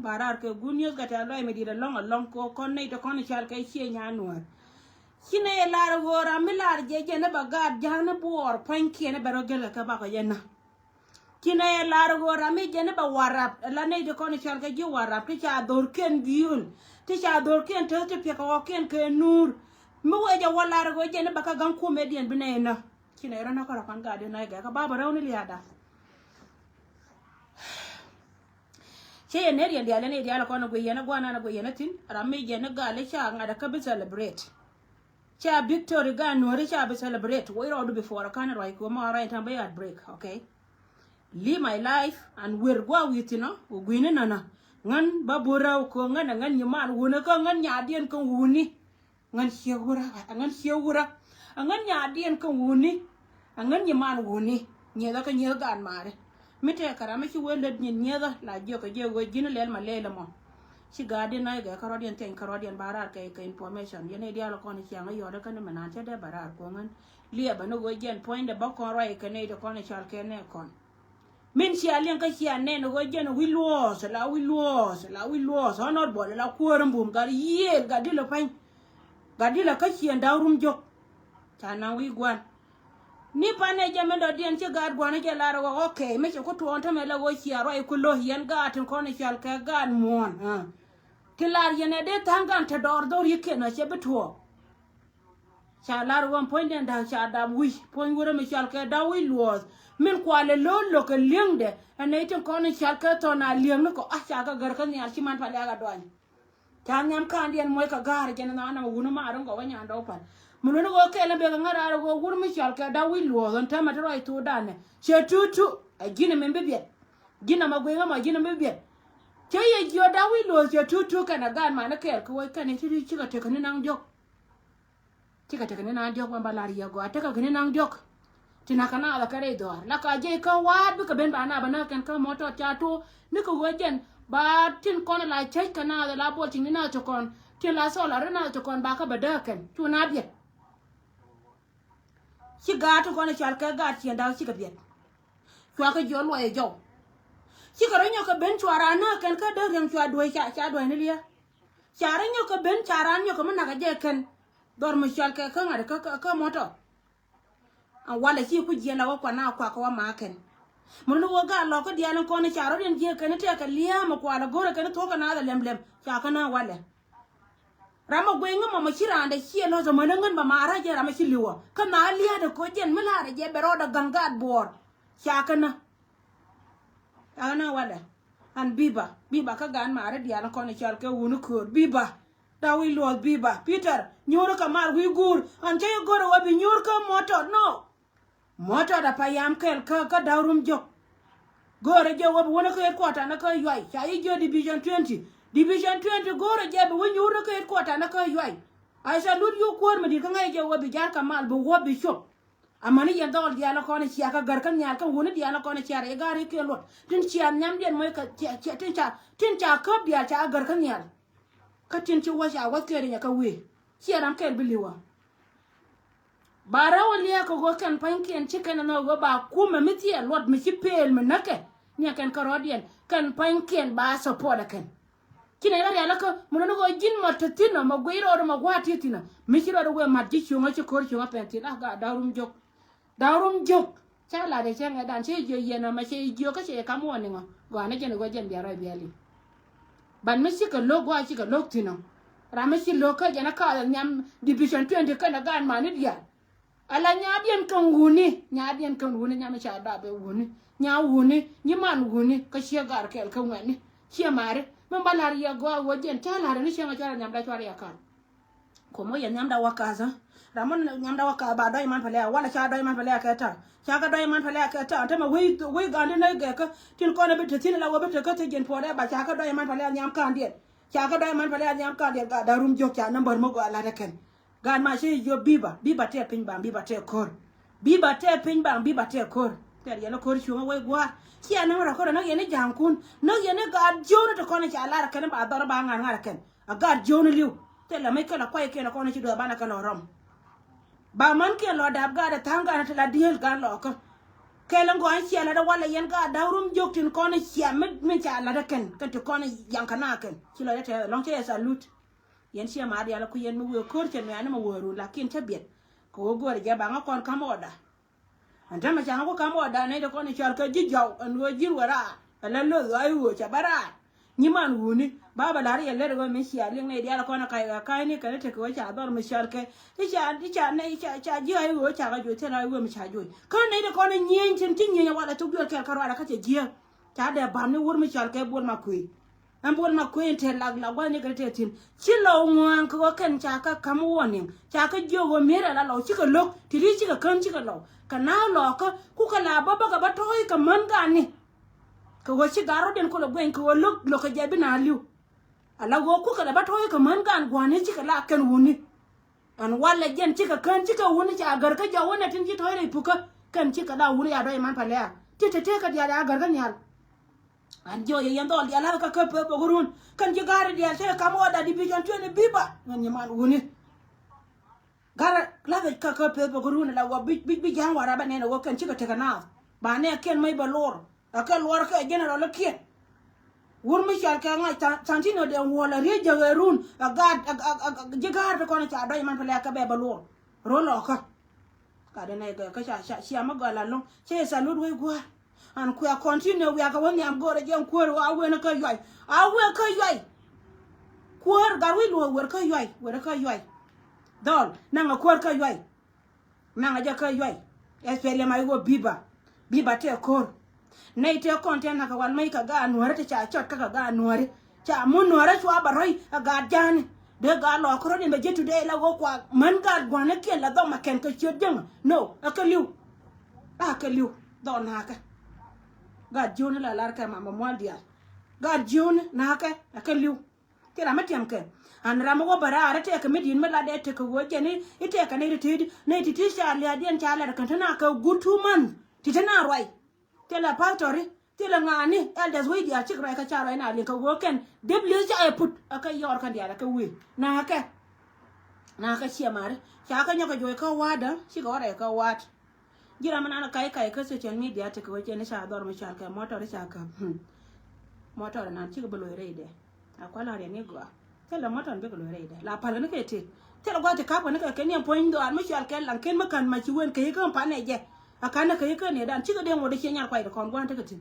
barar ke gunios gata loy me dira long long ko kon ne to kon chal kai che nya nuor kine lar gora milar je ne bagad jana bor panke ne baro gele ka ba ko yena kine lar gora mi je ne ba warap la ne to kon chal ka ji warap ti cha dor ken giul ti cha dor ken to te pe ko ken ke nur mu weja walar go je ne baka gan ko medien bine na kine ro na ko kan ga de na ga ka baba raw ni liada che ne ri dia ne dia la ko na go yena go na go yena tin rami je ne ga le cha ngada ka bi celebrate cha victory ga no ri cha bi celebrate we ro do before kan ro ko ma ra tan at break okay live my life and we're go with you know gwini nana ngan babura ko ngan ngan nyman wona ko ngan nya dien ko wuni ngan shewura ngan nya dien ko wuni ngan nyman wuni nyeda ka nyeda an mare mite karama ci wele nyeda la joko je go jina lel ma lele mo ci gade na ga karodian ten karodian barar kay information yene dia la ko ni changa yoda kan mena te de barar ko ngan liya bano go jen point de bakon rai kane de ko ni chal kene kon min si alien ka si anen go jen wilos honor bol la kuorum bum gar ye gadilo pan gadilo ka si ndawrum jok tana wi gwan ni pane jame do dien ci gad gwana je laro go okay me ko to on tame la go si aro e kullo yen gatin ko ni chal ka gan mon kilar yene de tangan te dor yike na che beto cha lar won point den da cha da wi point wora me chal ka da wi los min kwale lo ke liengde ane iten ko ni chal ka to na lieng ko a cha ga gar ka ni al chi man pale aga doan kan nyam kan dien moy ka gar jena na na wunu ma ron go wanya ndo pan muno go ke la be ga ngara go wuru me chal ka da wi los on tama to right to dane che tutu a gina men be biet gina ma go ma gina me biet che ye jo da wi los che tutu kana gan ma na ke ko ka ni chi ka te ka ni nang jok chi ka te ka ni nang jok ba la ri go ata ka ni nang jok tina kana ala kare do la ka je ka wad bi ka ben bana bana kan ka moto cha to ni ko gojen ba tin kon la che kana la bo tin na to kon tin la so la rena to kon ba ka bada kan tu na biet ci ga to kon chal ka ga ci nda ci ka biet to ka jo lo e jo ci ka ro ka ben chwara na kan ka da ran chwa do cha do ni liya chara nyo ka ben chara nyo ka na ka je kan dor mo chal ka ka ngare ka moto wala ci ku je la wa na kwa ko ma ken mun wo ga lo ko dialan ko ne charo den je ken te ka liya ma kwa la gore ken to ka na da lem cha ka na wala rama gwe nga ma chira ande ci lo zo man ngan ba mara je rama ci liwo ka na liya da ko jen mala da je bero da gangat bor cha ka na ana wala an biba ka gan mara dialan ko ne chal ka wunu ko biba da wi lo biba peter nyoro ka mar wi gur an je gore wa bi nyor ka moto no moto da payam kel ka daurum jok gore je wob wona ko headquarter na ka yoy cha yi jo division 20 gore je be woni wona ko headquarter na ka yoy ai sa lut yu kwor me di ka ngai je wobi jar ka mal bu wobi shop amani ya dol dia la ko ne cia ka gar kan nyal ka wona dia la ko ne cia re gari ke lot tin cia nyam den moy ka tin cha ka dia cha gar kan nyal ka tin ci wa ja wa kere nya ka we cia ram kel biliwa bara waliya ko go kan panken chicken no go ba kuma miti a lot mi pel mi nake ni kan karodian kan panken ba support kan kina ila la ko mun no go jin ma tatina ma go iro ma gwati tina mi kiro do go ma ji chunga ci kor chunga penti la ga darum jok cha la de chen ga dan che jo yena ma che jo ka che kam woni ngo go na jen go jen biara biali ban mi ci ka lo go ci ka lo tina ra mi ci lo ka jana ka nyam division 20 kana gan ma ni dia ala nyadien kan wuni nyama cha da be wuni nya wuni ni man wuni ka sia gar kel ka wani sia mare men balar ya go wojen cha la ni sia cha nyam da chwari ya kan ko mo ya nyam da wakaza ramon nyam da waka ba dai man pale wala cha dai man pale ka ta cha ga dai man pale ka ta ta ma we ga ne ga ka tin ko na be tin la wo be ka te gen pore ba cha ga dai man pale nyam kan dia cha ga dai man pale nyam kan dia ga darum jok cha number mo go ala da ken gan ma shi yo biba te pin bang biba te kor ter yana kor shuma we gwa ki ana mara kor na yana jankun na yana ga jona to kona cha lara kan ba dor ba ngara kan a ga jona liu te la mai kala kwai ke na kona chi do bana kan rom ba man ke lo da ga da tanga na la diel ga lo ko cái lần gọi chia là đâu qua là yên cả đau rum dốc trên con này chia mình trả là cái tụi con này yang khana cái chỉ là thế long chơi salute yên chia mà đi là cứ yên mua cốt trên mày nó mà vừa rồi là kiên chấp biệt cố gọi để bạn con cam oda anh ta mà chẳng có cam oda này đâu con này chơi cái gì giàu anh vừa giết ra là lừa rồi vừa chả bara nhưng mà anh ni baba dari ya lere go me sia ling ne dia la kona kai ni kan te ko cha dor me sia ke cha ne cha ji ai go cha ga ju te na go me cha ju kan ne de kona nyen tin tin nyen wala tu dur ke karwa ka te ji cha de bam ne wor me sia ke bol ma kui am bol ma kui te lag la go ne ke te tin chi lo ngwan ko kan cha ka kam wonin cha ka jo go me la lo chi ka lok ti ri chi ka kan chi ka lo kana lo ka ku ka la baba ka ba toy ka man ga ni ko go chi garo den ko lo gwen ko lo ka je bi na liu ala go ku ka ba toy ka man gan gwane chi ka la kan wuni an wala jen chi ka kan chi ka wuni cha gar ka ja wona tin chi toy ri puka kan chi ka da wuri ya do man pale ya ti te ka dia gar ga nyal an jo ye yando dia la ka pe gurun kan chi gar dia te ka mo da division 20 biba ngan ni man wuni gar la ka pe gurun la go bi jang wara ba ne no kan chi ka te ka na ba ne ken mai ba lor akal war ka general kien wur mi chal ka ngai tantino de wala re jagerun agad jigar ko na cha dai man pala ka be balor rolo ka de nay ka cha ma gala long che salud we gwa an ku ya continue we ka woni am gore jem ko wa we na ka yoy a we ka yoy ko gar we lo wer ka yoy dol na nga ko ka yoy na nga ja ka yoy espele mai go biba te kor nay te konten na ka wal mai ka ga nuare te cha chot ka ga nuare cha mun nuare chwa baroi ga jani de ga lo ko de be jetu de la go kwa man ga gwana ke la do ma ken ka chot jeng no akaliu do na ka ga jone la lar ka mama mo dia ga jone na ka akaliu ke ra matiam ke an ra mo bara ara te ka medin mala de te ko wo jeni ite ka ne te ne ti sha le adien cha la ka tana ka gutu man ti tana roi tela factory tela ngani elders we dia chik rai ka charo ina le ka woken w ja e put aka yor ka dia ka wi na ka chia mare cha ka nyoka joy ka wada shi ka wada ka wat jira mana na kai ka social media te ko chene sha dor ma sha ka motor sha ka motor na chi ka bolo reide akwala re ne gwa tela motor be bolo reide la pala ne ke te tela gwa te ka ko ne ka ne point do an ma sha ka lan ken makan ma chi wen ka ka pa ne je akana ka yake ne dan ciga den wode kenya kwai da kon gwan ta katin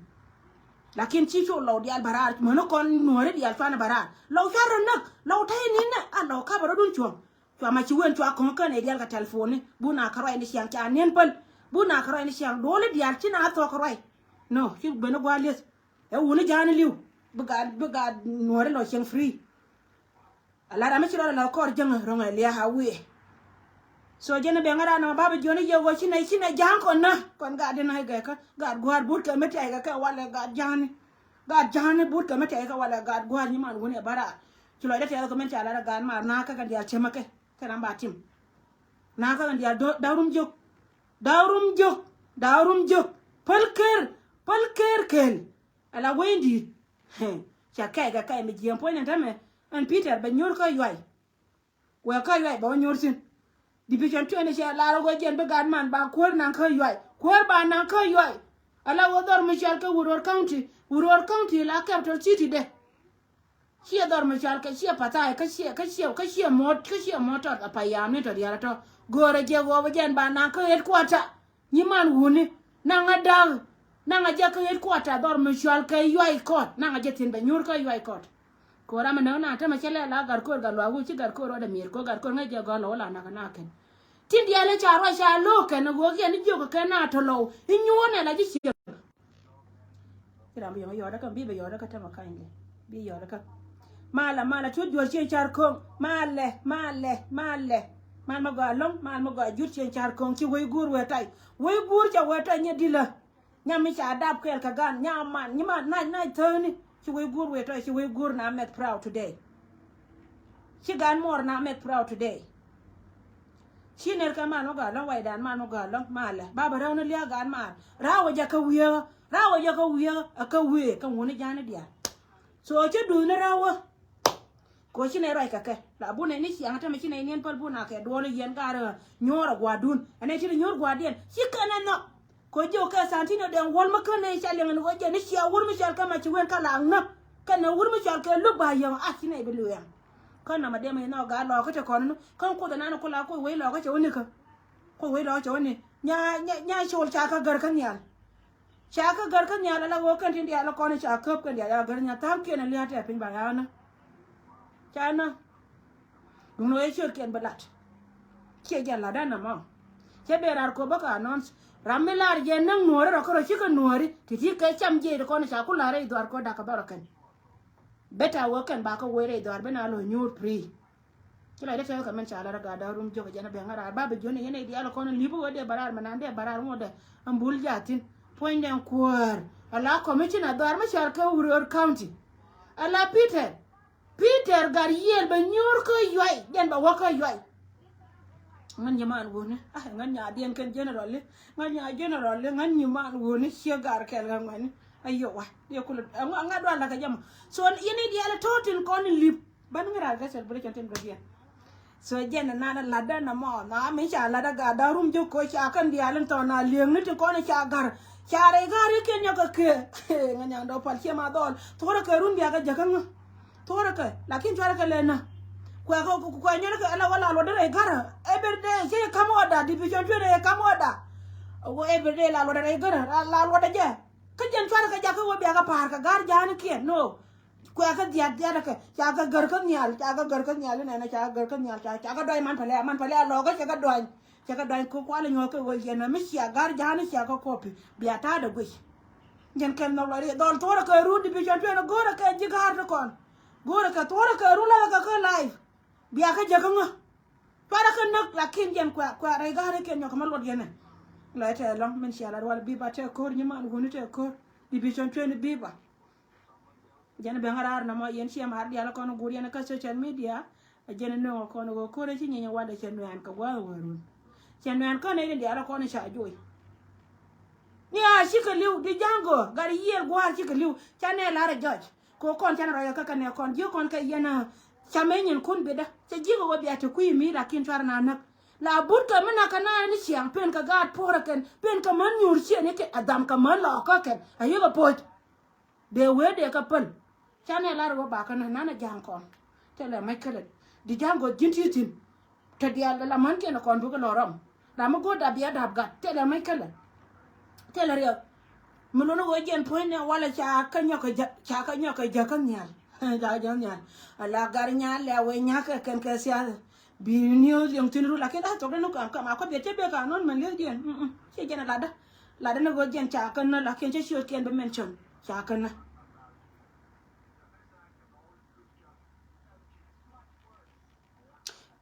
lakin ci to law di albarar mono kon nore di alfana barar law sharon nak law tay ni na law ka baro dun chuo ma ci wen chuo kon kan e di alka telefone buna ka roi ni siang cha nen pal buna ka roi ni siang dole di al ci na to ka roi no ci beno gwales e woni jani liu buga nore law siang free ala ra ma ci la ko jeng ronga liya hawi so jene be ngara na baba joni yogo china jang kon na kon ga de na ga ka ga gwar but ka mete ga wala ga jani but ka mete ga wala ga gwar ni man woni bara chulo de te ko men chala ga ma na ka ga dia chema ke tan ba tim na ka ga dia darum jok palker kel ala wendi cha ka mi jiem point ntame an peter ba nyor ka yoy we ka yoy ba nyor sin division 20 sha la go jen be gan man ba ko nan ka yoy ko ba nan ka yoy ala wo dor mi shal ka wuror county la capital city de chia dor mi shal ka chia pata ka chia motor pa yam ne to dia to gore je go jen ba nan ka het kwata ni man wuni nan adal nan aja ka het kwata dor mi shal ka yoy kot nan aja tin be nyur ka yoy kot ko ra ma na ta ma chele la gar ko ga lo chi gar ko ro da mir ko gar ko ngai je go lo la na kana ken tin dia le cha ro sha lo ken go ge ni jo ka na to lo inyu ne la ji chi kira bi yo da kan bi be yo da ka ta ma kan bi yo da ka mala tu jo chi char ko mal ma go long mal ma go ju chi char ko chi we gur cha we ta nya dila nya mi cha dab kel ka gan nya man ni ma na thoni she will good with her. She will good now make proud today. She got more now make proud today. She never come on go long way down man go long male. Baba round the gan man. Rawa jaka we a ka we come one jana dia. So what you do na rawa? Ko she never like a la bune ni si ata machine in pal buna ke do le yen gar nyora gwadun. And I tell your guardian. She can not. ko jo ka santino den wol ma kan ne chale ngani ko je ni sia wur mi chal ka ma ci wen kala na kan na wur mi chal ka lu ba yo a ci ne be lu ya kan na ma de me no ga lo ko te kon kan ko da na ko la ko we lo ko che woni ka ko we lo che woni nya chol cha ka gar kan yal cha ka gar kan yal la wo kan tin dia la ko ne cha ka kan dia ya gar nya tam ke na li ha te pin ba ya na cha na no e chur ken balat che ja la da na ma che be rar ko ba ka non ramilar je nang nuore ro ko chi ka nuore ti ke cham je ko na cha ku la re dwar ko da ka ba kan beta wo kan ba ko we re dwar be na lo nyur pri kila da ta ka men cha la ga da rum jo ga na be ngara ba be jo ne ne di ala ko na libu de barar manande barar mo de ambul jatin point den kwar ala commissioner dwar ma char ka uror county ala Peter gar yel ba nyur ko yoy den ba wo ko yoy ngan nyaman woni ngan nya den kan general ngan nya general ngan nyaman woni shegar kel ngan ayo wa de ko nga do la ka jam so yini di ala totin kon lip ban ngara ga celebration ten gadia so jena nana lada na mo na mi cha lada ga da rum jo ko cha kan di alan to na lieng ni to ko na cha gar chare gari ken nya ka ke ngan nya do pal chema dol to ka run dia ga jakan tora ka lakin tora ka lena kwa nyana ka ala wala lo dare gara everyday je kamoda division 2 e kamoda wo everyday la lo dare gara la lo da je ka jen tora ka jaka wo biya ka par ka gar jan ke no kwa ka dia ka cha ka gar ka nyal na na cha gar ka nyal cha ka doi man pale lo ka cha ka doi ko kwa le nyo ka wo je na mi cha gar jan cha ka kopi biya ta da gwi jen ken no lo dol tora ka ru division 2 no gora ka ji gar to kon gora ka tora ka ru la ka live biya ka jaga nga para ka nak lakin jen kwa rai gare ken nyok malot yene la te long men shala wal bi ba te kor nyima ngoni te kor division 20 bi ba jene be ngarar na mo yen shi mar dia la kono guri na ka social media jene no kono go kore chi nyenya wada chen wan ka wa warun chen wan ka ne dia la kono sha joy ya shi ka liu di jango gari yer gwar shi ka liu chane la ra judge ko kon chana ra ka ne kon jo kon ka yena chamenyen kun beda che jigo wo biya te kuyi mi la kin twar na nak la bur ka mana kana ni siang pen ka gat pora ken pen ka man nyur chi ne ke adam ka man la ka ken ayo ga pot de we de ka pen chane la ro ba kana na jang kon te la mai kale di jango jinti tin te dia la man ke na kon bu ka loram la mo go da biya da ga te la mai kale te la rio mulono wo jen point ne wala cha ka nyoka ja kan nyal ja nya ala gar nya le we nya ka ken ka sia bi niu yang tinu la ke da to no ka ma ko be te be ka non man le dien che jena la da no go jen cha kan na la ken che shot ken be mention cha kan na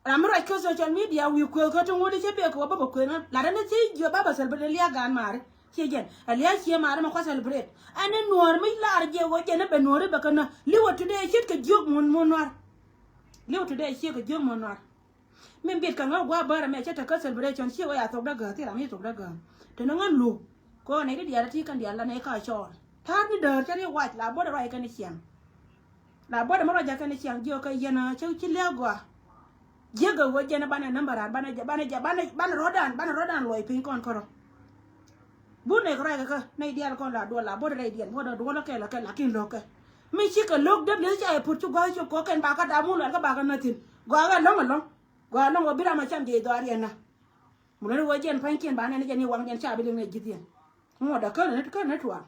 ramro ko social media wi ko to ngodi che be ko ba ko na la da ne che jo ba celebrate le gan mare che jen aliya che mare ma ko celebrate ane nuor mi lar je wo je na be nuor be kana liwo today shit ka jog mon noir liwo today shit ka jog mon noir min bit ka nga gwa bara me chata ka celebration shi wa ya to daga ti rami to daga to no ngan lu ko ne di ya ti kan dia la ne ka chon ta ni der cha ni wa la bo da rai kan ni siang la bo da ma ja kan ni siang jo ka yana chau chi le gwa je ga wo je na bana number bana rodan loi pin kon koro bu ne kra ka nei dia kon la do la bo da dia bo da do la ke la kin lo ke mi chi ka lok de le cha e pu chu ga chu ko ken ba ka da mu la ka ba ka na tin gwa ga long gwa long wo bira ma cham de do ari na mu le wo jen pan kin ba ne je ni wang jen cha bi le ne jidien mo da ka ne tuwa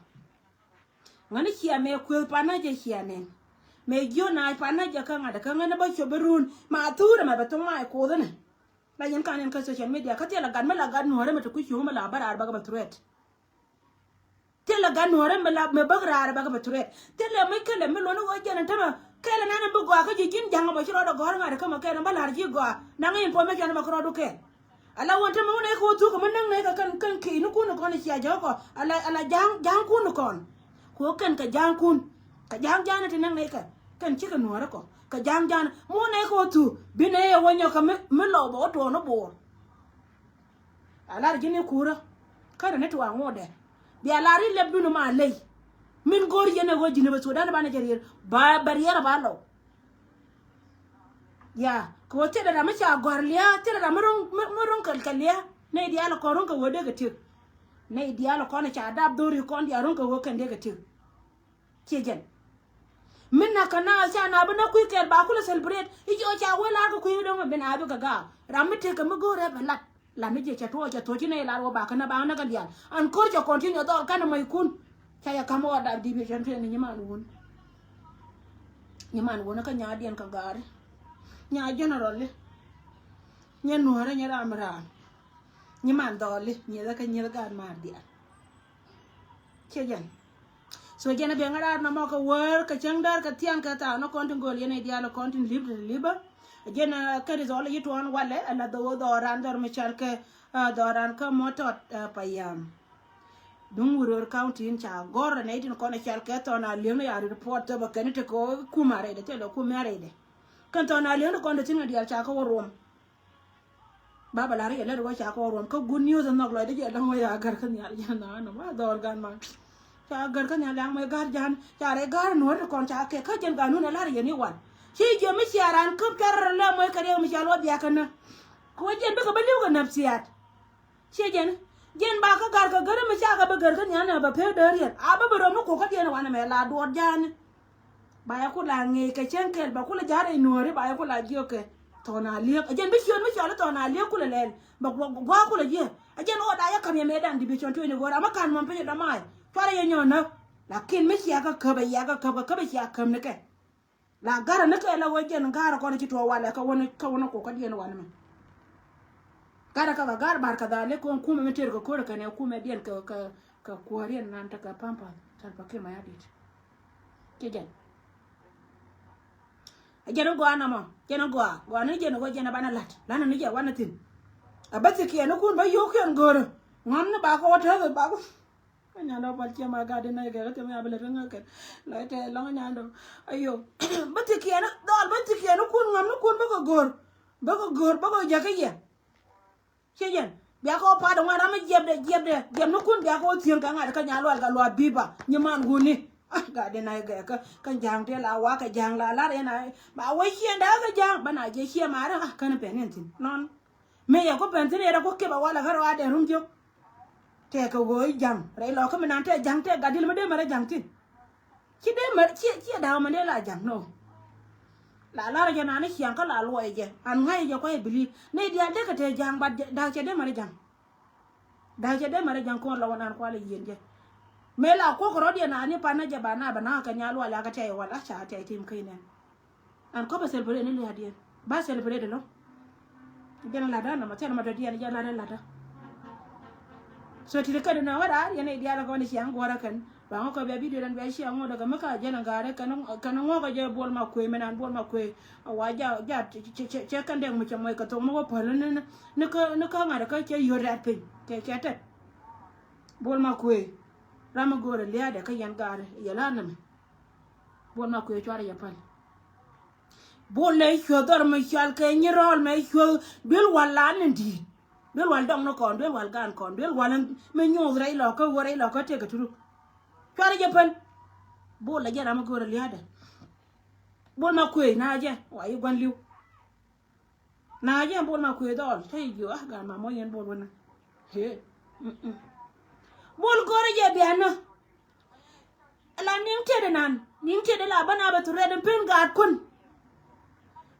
ngani chi me ku pa na je chi ne me jo na pa na je ka ngada ka ngana ba cho berun ma tura ma ba to ma ko da ne la yen kan en ka social media ka te la gan ma la gan no re ma to ku chu ma la bara ba ga threat tela gan hore me bagra ba ga ture tela me kele me lono go jana tama kele nana bu go ka jin janga ba shiro da go ngare kama kele ba larji go na ngi information ma kro do ke ala wonta mo ne ko tu ko man ne ka kan ki nu ku no ko ne sia jo ko ala jang ku no kon ko kan ka jang kun ka jang jana te nan ne ka kan ci ka nuwara ko ka jang jana mo ne ko tu bine ya wonyo ka me lo bo to no bo ala jini kura kada ne to ngode bi alari lebdu no ma lay min gor yene go jine ba sudan ba na jarir ba barriere ba lo ya ko te da ma cha gorliya te da murun kalkaliya ne di ala korun ka wode ga tik ne dialo kon cha dab dori kon dia ron ko kan de gatir kejen minna kana cha na bana ku ker ba ku celebrate ijo cha wala ko ku do ben abi ga ramite ka mugore balat la mi je cha to ne la ro ba kana ba na kan dia an ko cha continue do kana mai kun cha ya kamo da division fe ni man won ka nya dien ka gare nya general le nya nuara nya ramra ni man dole ni da ka ni da gar mar dia kejen so jena be ngara na mo ko wor ka changdar ka tian ka ta no kontin gol yene dia lo kontin libre jena ka rizol yitu on wale ala do ran dor mi chal ke doran ka motot payam dung wuror county in cha gor ne tin ko na chal ke to na le ya report ba kan te ko kumare de te lo kumare de kan to na le ko tin dia cha ko rom baba la re le ro cha ko rom ko good news no lo de je dang ya gar kan ya na no ma dor gan ma cha gar kan ya lang ma gar jan cha re gar no ko cha ke ka jen ga nu na la re ni wan shi je mi sharan ko kar le mo ka re mi chalo bia kan ko jen be ko ba liu ga nafsiyat shi jen ba ka gar ka gar mi cha ka ba gar kan ya na ba pe de ri a ba ro mo ko ka jen wan me la do jan ba ya ko la nge ka chen kel ba ko la jare no re ba ya ko la dio ke to na le jen bi sion mi chalo to na le ko le ba gwa ko le je jen o da ya kam ye me dan di bi chon to ni gora ma kan mo pe da mai fare ye nyo na la kin mi ya ka ba ya ka ba ya kam ne ke la gara ne ke la wo jen gara ko ne to wala ka wona ko ka jen wan me gara ka gar bar ka da le ko kuma me ter ko ka ne kuma dien ka kuarien nan ta ka pampa tan pa ke ma ya dit ke jen jeno go anamo jeno go ne jeno go jena bana lat lana ni je wana tin abati ke no kun ba yo ken goro ngam na ba ko wata ba ko kanya no ba ke ma ga de na ga ke me abele nga ke la te lo nya ndo ayo bati ke no dol bati ke no kun ngam no kun ba ko gor ba ko ja ke ye jen bia ko pa do ngara ma jeb no kun bia ko tien ka nga ka nya lo ga lo biba ni man guni ga de na ga ka jang te la wa ka jang la re na ba wa hien da ga jang bana je hie ma ra kan pe nen tin non me ya ko pen tin era ko ke ba wala ga wa de rum jo te ko go jang re lo ko nan te jang te ga dil ma de ma jang tin ki de ma chi da ma de la jang no la ra na ni hian ka la lo je an ngai je ko e bili ne dia de ka te jang ba da che de ma jang ko lo wan ko le yen je me la ko ko rodia na ni pa na jaba na ba na ka nya lo ala ka te wala cha te tim kine an ko ba celebrate ni ya dia ba celebrate no jena la da na ma tena ma do dia ni jana la da so ti ka na wada ya ne dia la ko ni siang gora kan ba ko be video dan be siang mo daga maka jena gare kan ngo ka je bol ma ko menan bol ma ko wa ja che kan de mu che mo ka to mo ko ne ka ngara ka che yo rat pe ke te bol ma ko rama gore liya da kayan gare yala nam bol ma ko chwara ya pal bol le chodor ma chal ke ni rol ma cho bil wala ndi bil wal dong no kon bil wal gan kon bil wal me nyo rai lo ko te ka turu chwara ya pal bol la jara ma gore liya da bol ma ko na je wa yi gwan liu na je bol ma ko dol tay yo ga ma mo yen bol wona he bol gore je biano la ning te de la bana ba to red pen ga kun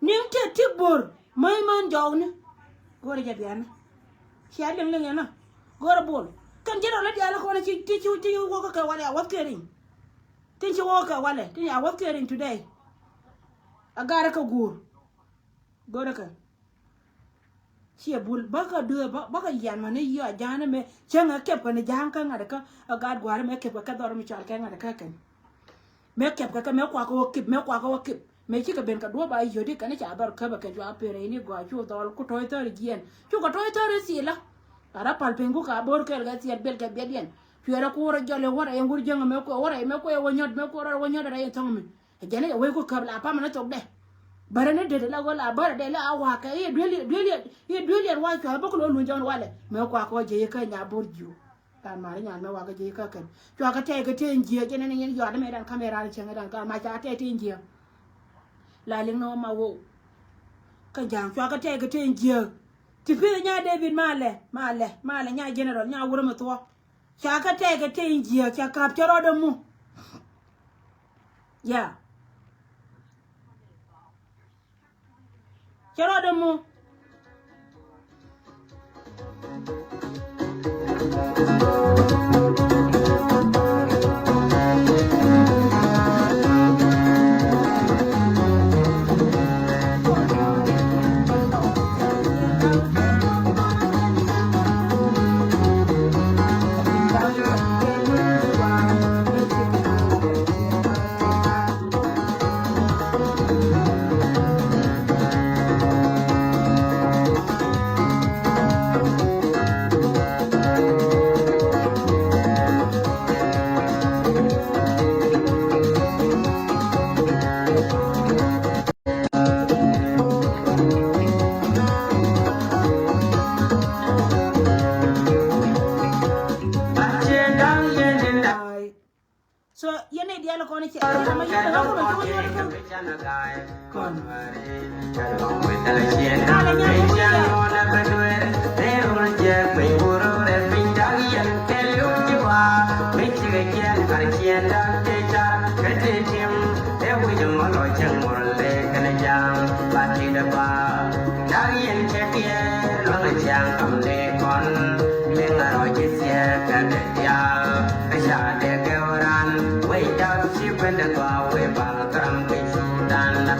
ning te tibor mai man jawne gore je biano sia leng leng na gore bol kan jero la dia la ko na ti wo ka wala wat kering tin ci wo ka wala tin ya wat kering today agara ka gur gore ka chia bul baka đưa baka yan mà nó yo jana me changa kep ka ne jang ka ngada ka agad gwar me kep ka dor mi chal ka ngada ka kan me kep ka me kwa ko kep me chi ka ben ka do ba yo di ka ne cha dor ka ba ka jwa pere ni gwa chu dol ku toy tor gien chu ka toy tor si la ara pal pengu ka bor ka ga si bel ka bedien fiera ko ra jole wara e ngur janga me ko wonyod me ko ra wonyod ra e tong mi jane we ko ka la pa ma na tok de barane de la wala bar de la awa ka ye dweli wa ka ba ko lu jon wale me kwa ko je ka nya borju kan ma nya me wa ka je ka kan to ka te ka te ngie je ne ne yo da me dan camera ni chenga dan ka ma cha te ngie la ling no ma wo ka jang to ka te ngie ti pe nya David male nya general nya wuro mo to cha ka te ka te injia cha kap choro de mu ya choro de mu so yene dia lo kono che ma yene lo kono to yene ko kon ala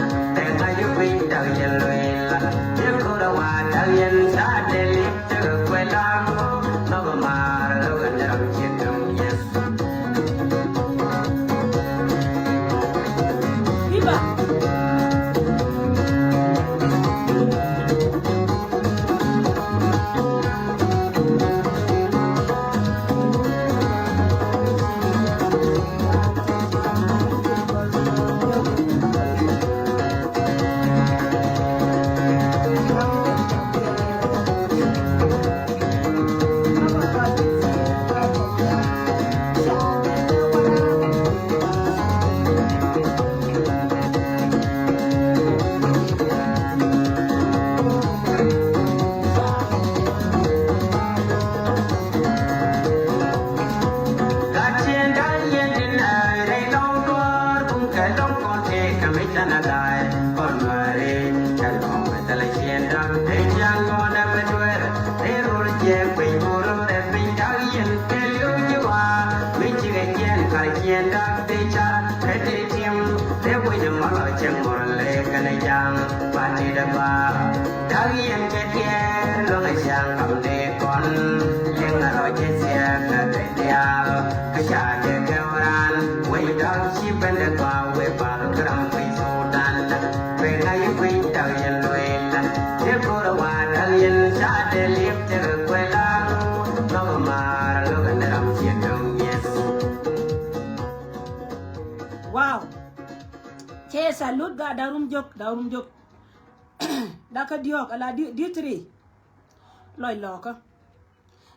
wow che salut ga darum jok da ka diok ala di tri loy loka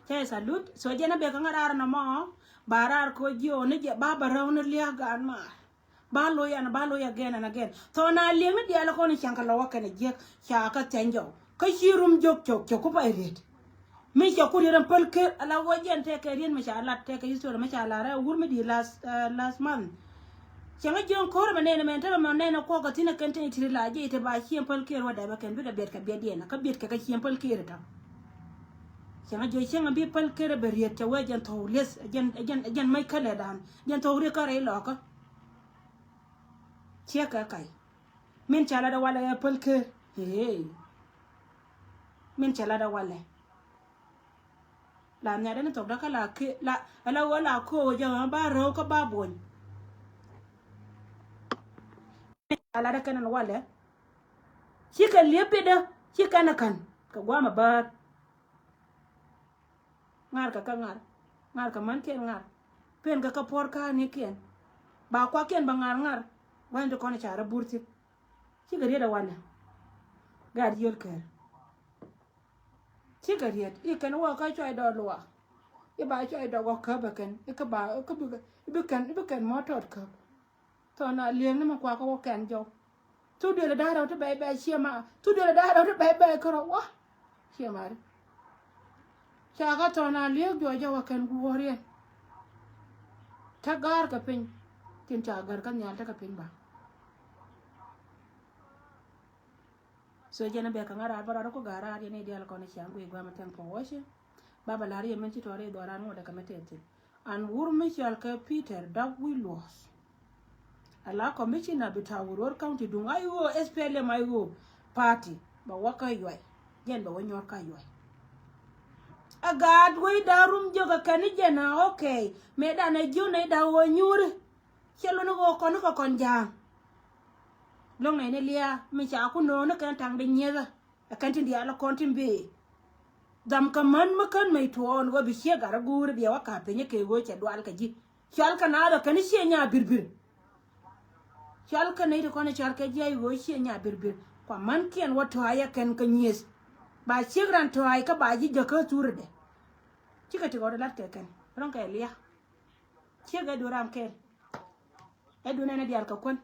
che salut so jena be ka ngarar na mo barar ko jio ne je baba rawn liya gan ma ba lo ya again and again to na le mi dia la ko ni chanka lo ka ne je cha ka tenjo ka shirum jok chok ko pa ret mi cha ko ran palke ala wajen te ka rin ma sha Allah te ka yiso ma sha Allah ra wur mi di last month changa jon ko ma ne men ta ma ne ko ka tina kan tin tiri la je te ba chien palke ro da ba kan bi da bet ka be di na ka bet ka chien palke ta changa jo changa bi palke be riet ta wajen to les jan mai kala dan jan to ri ka re lo ka chia ka kai min chala da wala ya palke hey min chala da wala la nya da to da kala ke la ala wala ko ja ba ro ka ba bon ala da kanan wala shi kan lebe da shi kana kan ka gwama ba ngar ka ngar ka man ken ngar pen ka por ka ni ken ba kwa ken ba ngar wanda ko na chara burti shi gari da wala gari yol ka shi gari ya kan wa ka choi da luwa ya ba choi da wa ka ba kan ka ba ka bu kan motor ka to na lieng na ma kwa ko kan jo tu de la da to bai chia ma tu de la da to bai ko wa chia ma cha ka to na lieng jo jo kan gu ore ta gar ka pin tin cha gar kan ya ta ka pin ba so jena be ka ngara bara ko gara ya ne dial ko ne changu igwa matan po washe baba lari ya menti tore do ran ngode ka metete an wur Michel ka Peter da Willos ala commissioner bitawuror county dung ayo SPLM ayo party ba waka yoy jen ba wonyor ka yoy agad we darum joga kanijena okay meda na june da wonyure chelo no ko no ko kon jang long ne lia mi cha ku no no kan tang de nyega kan tin dia la kon tin be dam ka man makan mai to on go bi she gara gur bi wa ka penye ke go che dwal ka ji chal ka na da kan she nya birbir chal ka ne ko na chal ka ji go she nya birbir kwa man ken wa to aya ken ka nyes ba she gran to ay ka ba ji de ka turde chika ti go da lat ke ken ron ka lia che ga do ram ken e do ne dial ka kon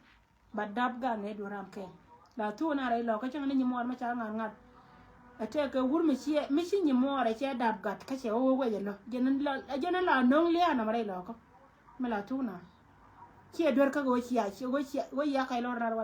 ba dab ga ne do ram ken la tu na rai lo ka chang ne ni mor ma cha ngar ngar ate ka wur mi shi ni mor che dab gat ka che o we lo jenen la nong lia na rai lo ko me la tu na che do ka go chi ya go ya kai lo